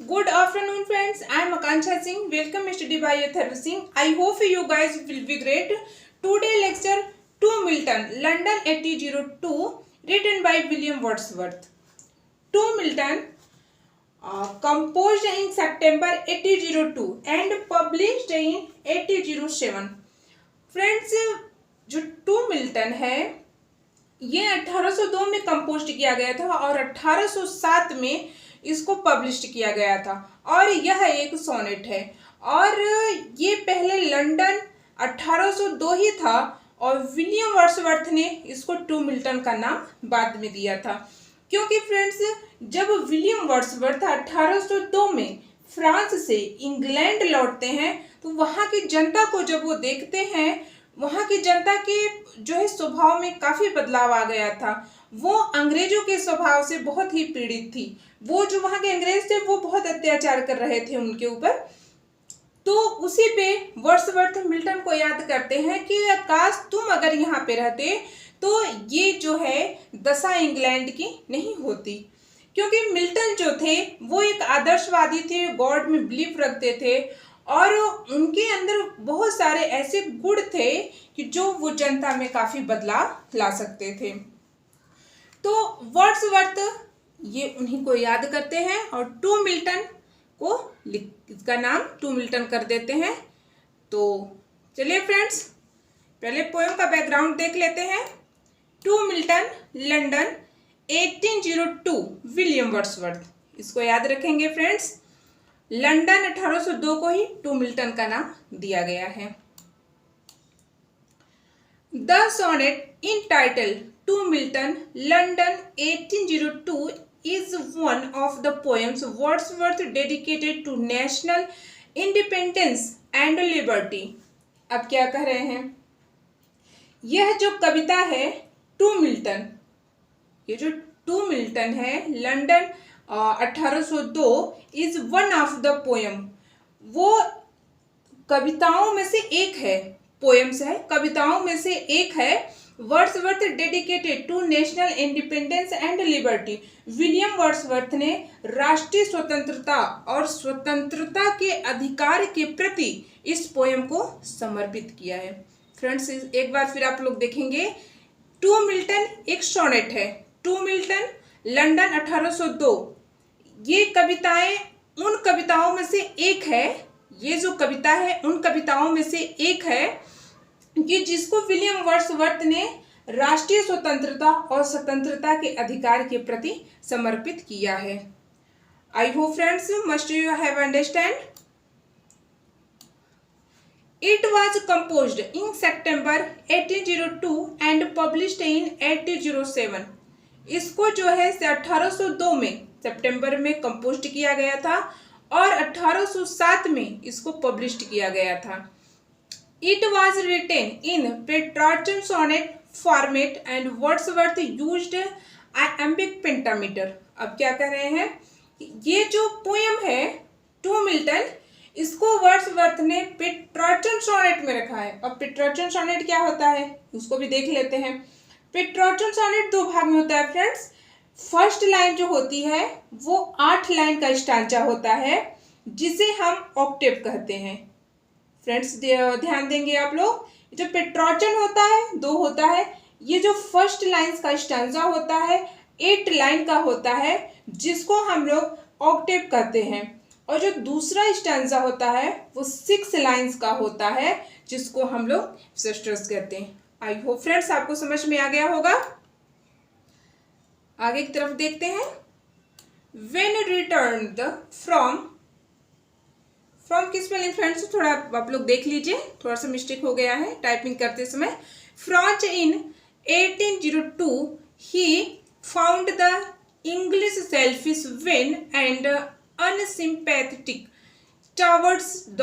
Good afternoon, friends. I am Akansha Singh. Welcome, study by Atharva Singh. I hope you guys will be great. Today lecture to Milton, London 1802, written by William Wordsworth. To Milton, composed in September 1802 and published in 1807. Friends, जो to Milton है ये 1802 में compose किया गया था और 1807 में इसको पब्लिश किया गया था और यह एक सोनेट है और ये पहले लंदन 1802 ही था और विलियम वर्ड्सवर्थ ने इसको टू मिल्टन का नाम बाद में दिया था। क्योंकि फ्रेंड्स, जब विलियम वर्ड्सवर्थ 1802 में फ्रांस से इंग्लैंड लौटते हैं तो वहाँ की जनता को जब वो देखते हैं, वहाँ की जनता के जो है स्वभाव में काफ़ी बदलाव आ गया था। वो अंग्रेजों के स्वभाव से बहुत ही पीड़ित थी। वो जो वहाँ के अंग्रेज थे वो बहुत अत्याचार कर रहे थे उनके ऊपर। तो उसी पे वर्ड्सवर्थ मिल्टन को याद करते हैं कि काश तुम अगर यहाँ पे रहते तो ये जो है दशा इंग्लैंड की नहीं होती। क्योंकि मिल्टन जो थे वो एक आदर्शवादी थे, गॉड में बिलीफ रखते थे और उनके अंदर बहुत सारे ऐसे गुण थे कि जो वो जनता में काफ़ी बदलाव ला सकते थे। तो वर्ड्सवर्थ ये उन्हीं को याद करते हैं और टू मिल्टन को इसका नाम टू मिल्टन कर देते हैं। तो चलिए फ्रेंड्स, पहले पोएम का बैकग्राउंड देख लेते हैं। To Milton, London 1802, William Wordsworth. इसको याद रखेंगे फ्रेंड्स। लंदन 1802 को ही टू मिल्टन का नाम दिया गया है। The sonnet in title to Milton, London 1802 is one of the poems Wordsworth dedicated to national independence and liberty. अब क्या कह रहे हैं? यह जो कविता है टू मिल्टन, ये जो टू मिल्टन है London 1802 is one of the poem, वो कविताओं में से एक है। पोएम्स है, कविताओं में से एक है। Wordsworth dedicated to national independence and liberty, William Wordsworth ने राष्ट्रीय स्वतंत्रता और स्वतंत्रता के अधिकार के प्रति इस पोएम को समर्पित किया है। फ्रेंड्स, एक बार फिर आप लोग देखेंगे, टू मिल्टन एक सोनेट है। टू मिल्टन, लंदन 1802, ये कविताएं उन कविताओं में से एक है। ये जो कविता है उन कविताओं में से एक है कि जिसको विलियम वर्ड्सवर्थ ने राष्ट्रीय स्वतंत्रता और स्वतंत्रता के अधिकार के प्रति समर्पित किया है। I hope friends must you have understand. It was composed in September 1802 and published in 1807। इसको जो है 1802 में सितंबर में कंपोज्ड किया गया था और 1807 में इसको पब्लिश्ड किया गया था। It was written in Petrarchan sonnet format and Wordsworth used iambic pentameter. अब क्या कह रहे हैं? ये जो पोएम है टू मिल्टन, इसको वर्ड्सवर्थ ने पेट्रार्चन सोनेट में रखा है। अब पेट्रार्चन सोनेट क्या होता है उसको भी देख लेते हैं। पेट्रार्चन सोनेट दो भाग में होता है फ्रेंड्स। फर्स्ट लाइन जो होती है वो 8 लाइन का स्टांचा होता है जिसे हम ऑक्टेव कहते हैं। फ्रेंड्स ध्यान देंगे आप लोग, जो पेट्रार्चन होता है 2 होता है। ये जो फर्स्ट लाइन्स का स्टांजा होता है 8 लाइन का होता है जिसको हम लोग ऑक्टेव कहते हैं और जो दूसरा स्टांजा होता है वो 6 लाइन्स का होता है जिसको हम लोग सिस्टर्स कहते हैं। आई होप फ्रेंड्स आपको समझ में आ गया होगा। आगे की तरफ देखते हैं। व्हेन रिटर्न्ड फ्रॉम किस स्पेलिंग फ्रेंड्स थोड़ा आप लोग देख लीजिए, थोड़ा सा मिस्टेक हो गया है टाइपिंग करते समय। France in 1802 he found the English selfish vain and unsympathetic towards the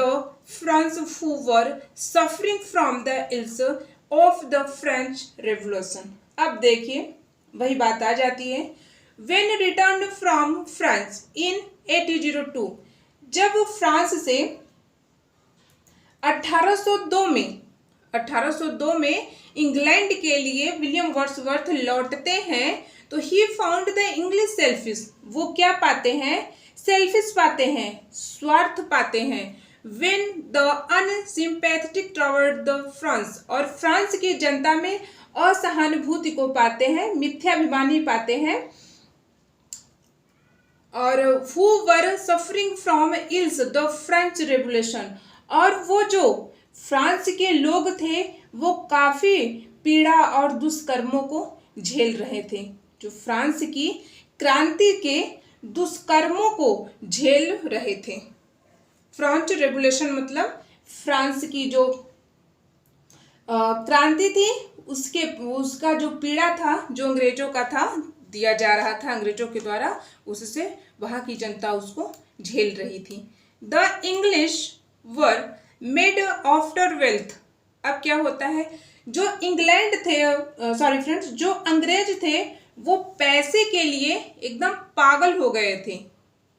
France who were suffering from the ills of the French revolution. अब देखिए वही बात आ जाती है। When return from France in 1802, जब फ्रांस से 1802 में इंग्लैंड के लिए विलियम वर्ड्सवर्थ लौटते हैं तो ही फाउंड द इंग्लिश सेल्फिश, वो क्या पाते हैं सेल्फिश पाते हैं, स्वार्थ पाते हैं। When the unsympathetic toward the France, और फ्रांस की जनता में असहानुभूति को पाते हैं, मिथ्याभिमानी पाते हैं। और who were suffering from ills the French revolution, और वो जो फ्रांस के लोग थे वो काफ़ी पीड़ा और दुष्कर्मों को झेल रहे थे। जो फ्रांस की क्रांति के दुष्कर्मों को झेल रहे थे। फ्रेंच रेवोल्यूशन मतलब फ्रांस की जो क्रांति थी उसका जो पीड़ा था, जो अंग्रेजों का था, दिया जा रहा था अंग्रेजों के द्वारा, उससे वहाँ की जनता उसको झेल रही थी। The English were made after wealth. अब क्या होता है, जो इंग्लैंड थे, सॉरी फ्रेंड्स, जो अंग्रेज थे वो पैसे के लिए एकदम पागल हो गए थे,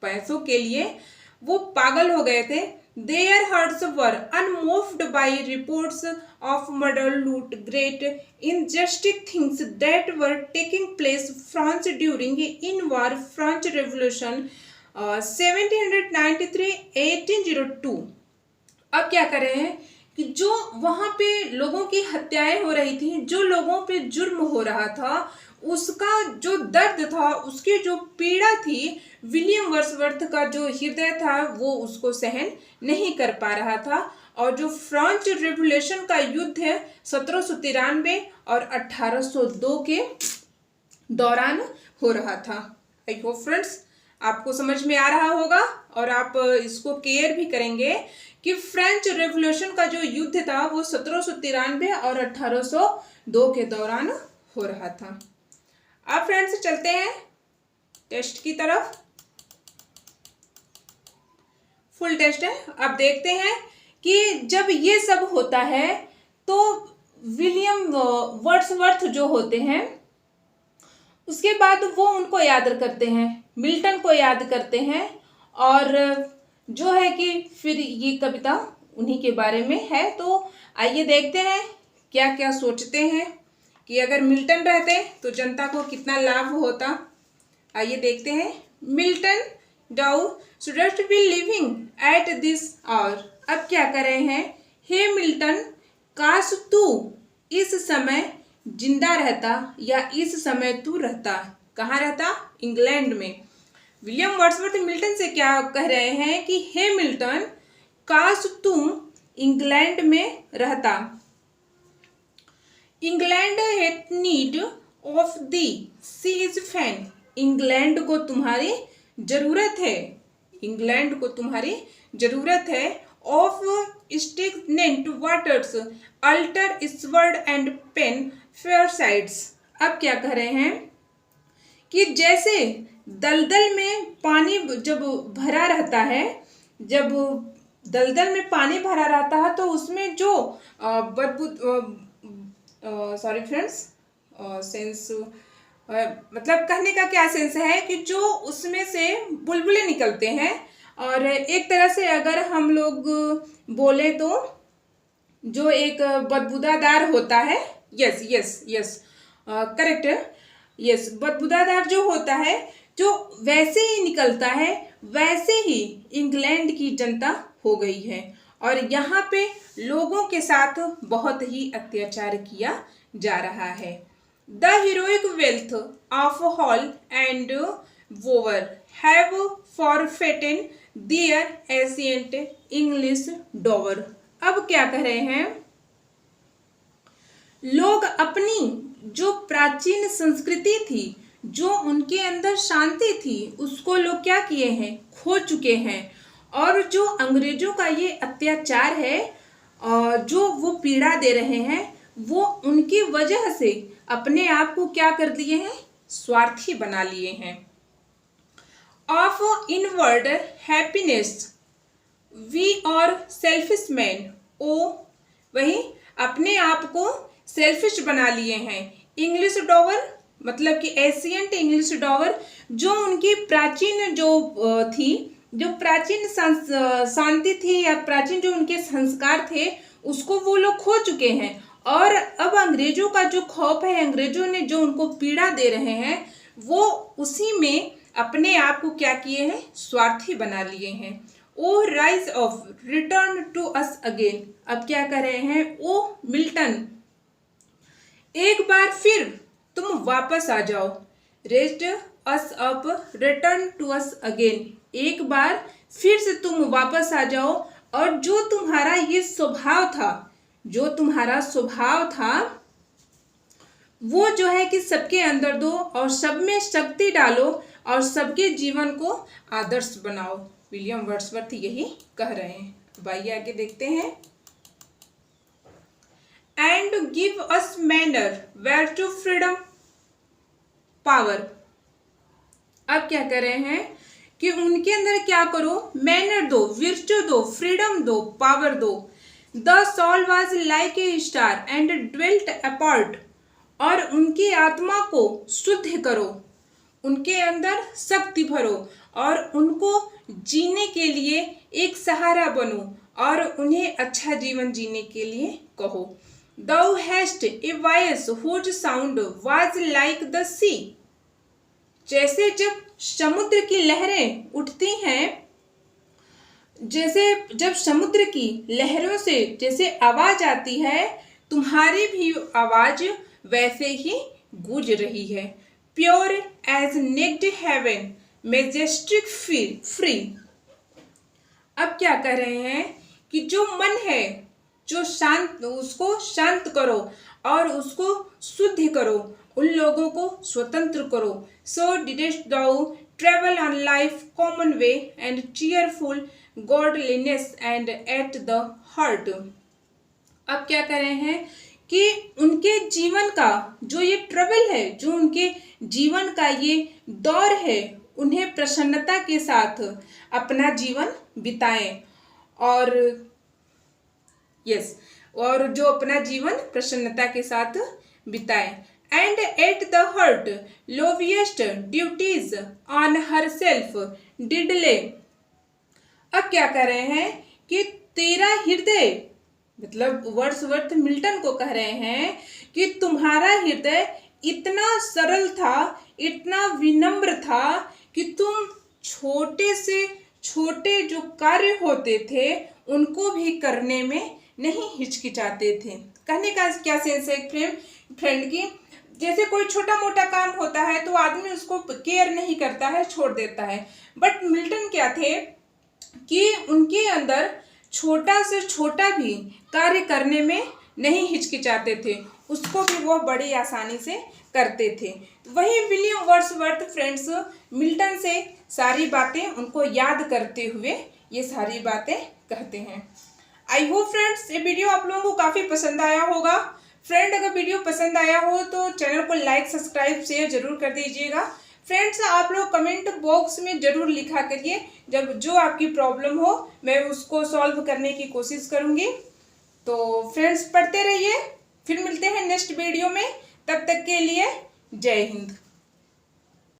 पैसों के लिए वो पागल हो गए थे। Their hearts were unmoved by reports of murder, loot, great injustice things that were taking place France during in-war French Revolution 1793-1802। अब क्या कर रहे हैं कि जो वहाँ पे लोगों की हत्याएं हो रही थी, जो लोगों पे जुर्म हो रहा था, उसका जो दर्द था, उसकी जो पीड़ा थी, विलियम वर्ड्सवर्थ का जो हृदय था वो उसको सहन नहीं कर पा रहा था। और जो फ्रेंच रेवोल्यूशन का युद्ध है 1793 और 1802 के दौरान हो रहा था। आई होप फ्रेंड्स आपको समझ में आ रहा होगा और आप इसको केयर भी करेंगे कि फ्रेंच रेवोल्यूशन का जो युद्ध था वो 1793 और 1802 के दौरान हो रहा था। अब फ्रेंड्स चलते हैं टेस्ट की तरफ। फुल टेस्ट है। अब देखते हैं कि जब ये सब होता है तो विलियम वर्ड्सवर्थ जो होते हैं उसके बाद वो उनको याद करते हैं, मिल्टन को याद करते हैं, और जो है कि फिर ये कविता उन्हीं के बारे में है। तो आइए देखते हैं क्या क्या सोचते हैं कि अगर मिल्टन रहते तो जनता को कितना लाभ होता। आइए देखते हैं। Milton thou shouldst be living at this hour. अब क्या कर रहे हैं, हे मिल्टन काश तू इस समय जिंदा रहता या इस समय तू रहता। कहाँ रहता, इंग्लैंड में। विलियम वर्ड्सवर्थ मिल्टन से क्या कह रहे हैं कि हे मिल्टन काश तू इंग्लैंड में रहता। England had need of thee she is fen. England को तुम्हारी जरूरत है, इंग्लैंड को तुम्हारी जरूरत है। Of stagnant waters altar sword and pen fire sides. अब क्या कह रहे हैं कि जैसे दलदल में पानी जब भरा रहता है, जब दलदल में पानी भरा रहता है तो उसमें जो सॉरी फ्रेंड्स सेंस मतलब कहने का क्या सेंस है कि जो उसमें से बुलबुले निकलते हैं, और एक तरह से अगर हम लोग बोले तो जो एक बदबूदार होता है, yes yes yes correct, yes बदबूदार जो होता है जो वैसे ही निकलता है, वैसे ही इंग्लैंड की जनता हो गई है और यहाँ पे लोगों के साथ बहुत ही अत्याचार किया जा रहा है। The heroic wealth of hall and bower have forfeited their ancient English dower. अब क्या कह रहे हैं, लोग अपनी जो प्राचीन संस्कृति थी, जो उनके अंदर शांति थी, उसको लोग क्या किए हैं, खो चुके हैं। और जो अंग्रेजों का ये अत्याचार है, जो वो पीड़ा दे रहे हैं, वो उनकी वजह से अपने आप को क्या कर दिए हैं, स्वार्थी बना लिए हैं। ऑफ इनवर्ड हैप्पीनेस वी और सेल्फिश मैन। ओ वही अपने आप को सेल्फिश बना लिए हैं। इंग्लिश डॉवर मतलब कि एशियंट इंग्लिश डॉवर, जो उनकी प्राचीन जो थी, जो प्राचीन शांति थी या प्राचीन जो उनके संस्कार थे, उसको वो लोग खो चुके हैं। और अब अंग्रेजों का जो खौफ है, अंग्रेजों ने जो उनको पीड़ा दे रहे हैं, वो उसी में अपने आप को क्या किए हैं, स्वार्थी बना लिए हैं। Oh raise of return to us again, अब क्या कर रहे हैं, ओ मिल्टन एक बार फिर तुम वापस आ जाओ। Rest us up return to us again, एक बार फिर से तुम वापस आ जाओ और जो तुम्हारा ये स्वभाव था, जो तुम्हारा स्वभाव था वो जो है कि सबके अंदर दो और सब में शक्ति डालो और सबके जीवन को आदर्श बनाओ। विलियम वर्ड्सवर्थ यही कह रहे हैं। अब आइए आगे देखते हैं। And give us manner virtue freedom power, अब क्या कर रहे हैं कि उनके अंदर क्या करो, मैनर दो, विर्चू दो, फ्रीडम दो, पावर दो। The soul was like a star and dwelt apart, और उनकी आत्मा को शुद्ध करो, उनके अंदर शक्ति भरो और उनको जीने के लिए एक सहारा बनो और उन्हें अच्छा जीवन जीने के लिए कहो। Thou hast a voice whose sound was like the sea, जैसे जब समुद्र की लहरें उठती हैं, जैसे जब समुद्र की लहरों से जैसे आवाज आती है, तुम्हारी भी आवाज वैसे ही गूंज रही है। Pure as naked heaven, majestic free, अब क्या कर रहे हैं कि जो मन है, जो शांत, उसको शांत करो और उसको शुद्ध करो, उन लोगों को स्वतंत्र करो। So didst thou travel on life common way and cheerful godliness and at the heart, अब क्या कर रहे हैं कि उनके जीवन का जो ये ट्रबल है, जो उनके जीवन का ये दौर है, उन्हें प्रसन्नता के साथ अपना जीवन बिताएं और और जो अपना जीवन प्रसन्नता के साथ बिताएं। And at the heart lowliest duties on her self did lay, अब क्या कर रहे हैं कि तेरा हृदय, मतलब वर्ड्सवर्थ मिल्टन को कह रहे हैं कि तुम्हारा हृदय इतना सरल था, इतना विनम्र था कि तुम छोटे से छोटे जो कार्य होते थे उनको भी करने में नहीं हिचकिचाते थे। कहने का क्या सेंस है फ्रेंड की, जैसे कोई छोटा मोटा काम होता है तो आदमी उसको केयर नहीं करता है, छोड़ देता है, बट मिल्टन क्या थे कि उनके अंदर छोटा से छोटा भी कार्य करने में नहीं हिचकिचाते थे, उसको भी वो बड़ी आसानी से करते थे। वही विलियम वर्ड्सवर्थ फ्रेंड्स मिल्टन से सारी बातें उनको याद करते हुए ये सारी बातें कहते हैं। आई होप फ्रेंड्स ये वीडियो आप लोगों को काफ़ी पसंद आया होगा। फ्रेंड अगर वीडियो पसंद आया हो तो चैनल को लाइक सब्सक्राइब शेयर जरूर कर दीजिएगा। फ्रेंड्स आप लोग कमेंट बॉक्स में ज़रूर लिखा करिए, जब जो आपकी प्रॉब्लम हो मैं उसको सॉल्व करने की कोशिश करूँगी। तो फ्रेंड्स पढ़ते रहिए, फिर मिलते हैं नेक्स्ट वीडियो में, तब तक के लिए जय हिंद।